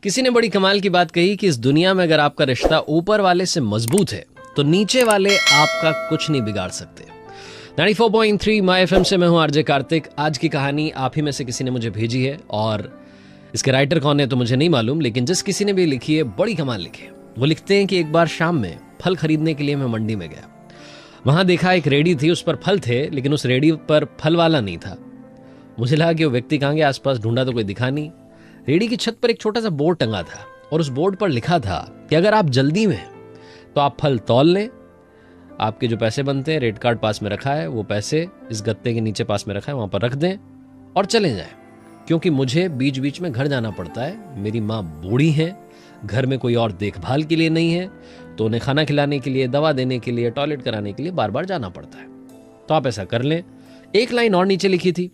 किसी ने बड़ी कमाल की बात कही कि इस दुनिया में अगर आपका रिश्ता ऊपर वाले से मजबूत है तो नीचे वाले आपका कुछ नहीं बिगाड़ सकते। 94.3 माय एफएम से मैं हूं आरजे कार्तिक। आज की कहानी आप ही में से किसी ने मुझे भेजी है और इसके राइटर कौन है तो मुझे नहीं मालूम, लेकिन जिस किसी ने भी लिखी है बड़ी कमाल लिखी है। वो लिखते हैं कि एक बार शाम में फल खरीदने के लिए मैं मंडी में गया। वहां देखा एक रेडी थी, उस पर फल थे लेकिन उस रेडी पर फल वाला नहीं था। मुझे लगा कि वो व्यक्ति कहाँ गया, आसपास ढूंढा तो कोई दिखा नहीं। रेडी की छत पर एक छोटा सा बोर्ड टंगा था और उस बोर्ड पर लिखा था कि अगर आप जल्दी में हैं तो आप फल तौल लें, आपके जो पैसे बनते हैं रेट कार्ड पास में रखा है, वो पैसे इस गत्ते के नीचे पास में रखा है, वहां पर रख दें और चले जाएं, क्योंकि मुझे बीच बीच में घर जाना पड़ता है। मेरी माँ बूढ़ी है, घर में कोई और देखभाल के लिए नहीं है, तो उन्हें खाना खिलाने के लिए, दवा देने के लिए, टॉयलेट कराने के लिए बार बार जाना पड़ता है। तो आप ऐसा कर लें। एक लाइन और नीचे लिखी थी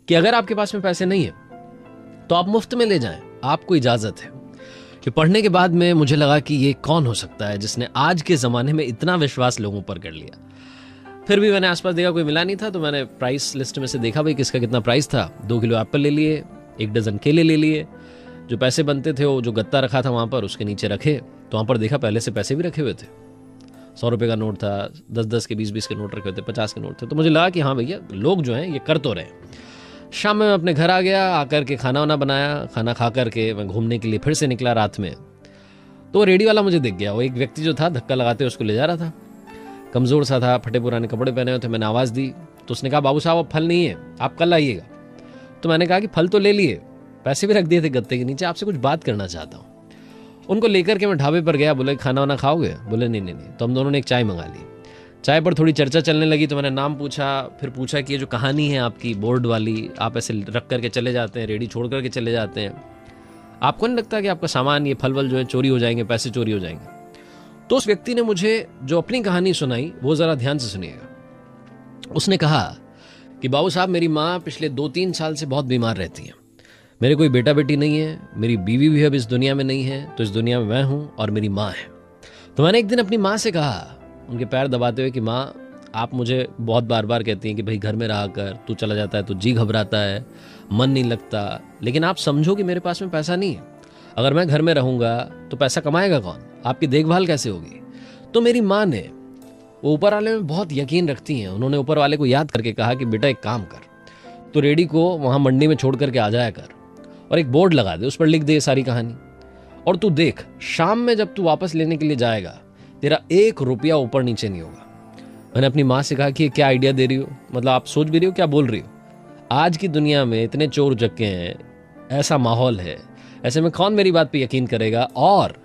कि अगर आपके पास में पैसे नहीं है तो आप मुफ्त में ले जाएं, आपको इजाजत है। कि पढ़ने के बाद में मुझे लगा कि ये कौन हो सकता है जिसने आज के ज़माने में इतना विश्वास लोगों पर कर लिया। फिर भी मैंने आसपास देखा, कोई मिला नहीं था, तो मैंने प्राइस लिस्ट में से देखा भाई किसका कितना प्राइस था। 2 किलो एप्पल ले लिए, 1 डजन केले ले लिए, जो पैसे बनते थे वो जो गत्ता रखा था वहाँ पर उसके नीचे रखे। तो वहाँ पर देखा पहले से पैसे भी रखे हुए थे। 100 रुपये का नोट था, 10-10 के 20-20 के नोट रखे हुए थे, 50 के नोट थे। तो मुझे लगा कि हाँ भैया लोग जो हैं ये कर तो रहे। शाम में मैं अपने घर आ गया, आकर के खाना वाना बनाया, खाना खा करके मैं घूमने के लिए फिर से निकला रात में। तो रेडी वाला मुझे दिख गया। वो एक व्यक्ति जो था धक्का लगाते उसको ले जा रहा था, कमज़ोर सा था, फटे पुराने कपड़े पहने हुए थे। मैंने आवाज़ दी तो उसने कहा बाबू साहब अब फल नहीं है, आप कल आइएगा। तो मैंने कहा कि फल तो ले लिए, पैसे भी रख दिए थे गत्ते के नीचे, आपसे कुछ बात करना चाहता हूँ। उनको लेकर के मैं ढाबे पर गया। बोले खाना वाना खाओगे? बोले नहीं नहीं नहीं। तो हम दोनों ने एक चाय मंगा ली। चाय पर थोड़ी चर्चा चलने लगी तो मैंने नाम पूछा, फिर पूछा कि ये जो कहानी है आपकी बोर्ड वाली, आप ऐसे रख करके चले जाते हैं, रेडी छोड़ करके चले जाते हैं, आपको नहीं लगता कि आपका सामान ये फल वल जो है चोरी हो जाएंगे, पैसे चोरी हो जाएंगे? तो उस व्यक्ति ने मुझे जो अपनी कहानी सुनाई वो ज़रा ध्यान से सुनिएगा। उसने कहा कि बाबू साहब मेरी माँ पिछले 2-3 साल से बहुत बीमार रहती है। मेरे कोई बेटा बेटी नहीं है, मेरी बीवी भी अब इस दुनिया में नहीं है, तो इस दुनिया में मैं हूँ और मेरी माँ है। तो मैंने एक दिन अपनी माँ से कहा, उनके पैर दबाते हुए, कि माँ आप मुझे बहुत बार बार कहती हैं कि भाई घर में रहा कर, तू चला जाता है तो जी घबराता है, मन नहीं लगता, लेकिन आप समझो कि मेरे पास में पैसा नहीं है। अगर मैं घर में रहूँगा तो पैसा कमाएगा कौन, आपकी देखभाल कैसे होगी? तो मेरी माँ ने, वो ऊपर वाले में बहुत यकीन रखती हैं, उन्होंने ऊपर वाले को याद करके कहा कि बेटा एक काम कर, तो रेडी को वहाँ मंडी में छोड़ करके आ जाया कर और एक बोर्ड लगा दे, उस पर लिख दे सारी कहानी, और तू देख शाम में जब तू वापस लेने के लिए जाएगा तेरा 1 रुपया ऊपर नीचे नहीं होगा। मैंने अपनी माँ से कहा कि ये क्या आइडिया दे रही हो, मतलब आप सोच भी रही हो क्या बोल रही हो? आज की दुनिया में इतने चोर उचक्के हैं, ऐसा माहौल है, ऐसे में कौन मेरी बात पे यकीन करेगा? और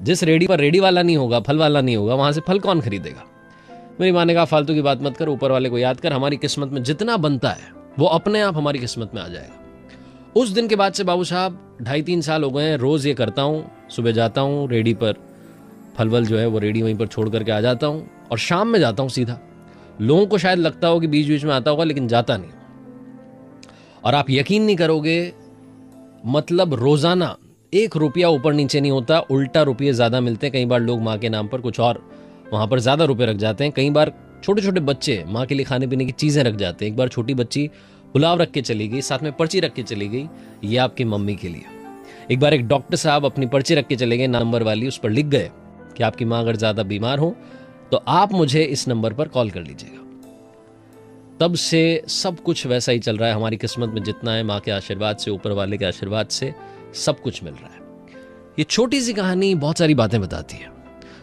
जिस रेडी पर रेडी वाला नहीं होगा, फल वाला नहीं होगा, वहां से फल कौन खरीदेगा? मेरी माँ ने कहा फालतू की बात मत कर, ऊपर वाले को याद कर, हमारी किस्मत में जितना बनता है वो अपने आप हमारी किस्मत में आ जाएगा। उस दिन के बाद से बाबू साहब 2.5-3 साल हो गए हैं, रोज ये करता हूँ। सुबह जाता हूँ रेडी पर, फलवल जो है वो रेडी वहीं पर छोड़ करके आ जाता हूँ और शाम में जाता हूँ सीधा। लोगों को शायद लगता हो कि बीच बीच में आता होगा, लेकिन जाता नहीं। और आप यकीन नहीं करोगे, मतलब रोजाना 1 रुपया ऊपर नीचे नहीं होता, उल्टा रुपये ज्यादा मिलते हैं। कई बार लोग माँ के नाम पर कुछ और वहां पर ज्यादा रुपए रख जाते हैं। कई बार छोटे छोटे बच्चे माँ के लिए खाने पीने की चीजें रख जाते हैं। एक बार छोटी बच्ची पुलाव रख के चली गई, साथ में पर्ची रख के चली गई, ये आपकी मम्मी के लिए। एक बार एक डॉक्टर साहब अपनी पर्ची रख के चले गए नंबर वाली, उस पर लिख गए कि आपकी माँ अगर ज्यादा बीमार हो तो आप मुझे इस नंबर पर कॉल कर लीजिएगा। तब से सब कुछ वैसा ही चल रहा है। हमारी किस्मत में जितना है, माँ के आशीर्वाद से, ऊपर वाले के आशीर्वाद से सब कुछ मिल रहा है। ये छोटी सी कहानी बहुत सारी बातें बताती है।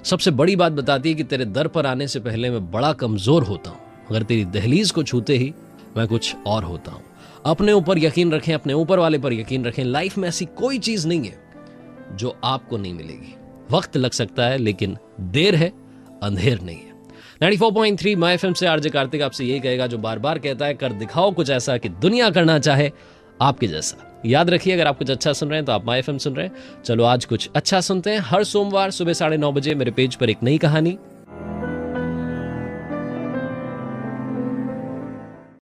सबसे बड़ी बात बताती है कि तेरे दर पर आने से पहले मैं बड़ा कमजोर होता हूँ, मगर तेरी दहलीज को छूते ही मैं कुछ और होता हूँ। अपने ऊपर यकीन रखें, अपने ऊपर वाले पर यकीन रखें। लाइफ में ऐसी कोई चीज नहीं है जो आपको नहीं मिलेगी। वक्त लग सकता है लेकिन देर है, अंधेर नहीं है। 94.3 माय एफएम से आरजे कार्तिक आपसे यही कहेगा जो बार बार कहता है, कर दिखाओ कुछ ऐसा कि दुनिया करना चाहे आपके जैसा। याद रखिए, अगर आप कुछ अच्छा सुन रहे हैं तो आप माय एफएम सुन रहे हैं। चलो आज कुछ अच्छा सुनते हैं। हर सोमवार सुबह 9:30 बजे मेरे पेज पर एक नई कहानी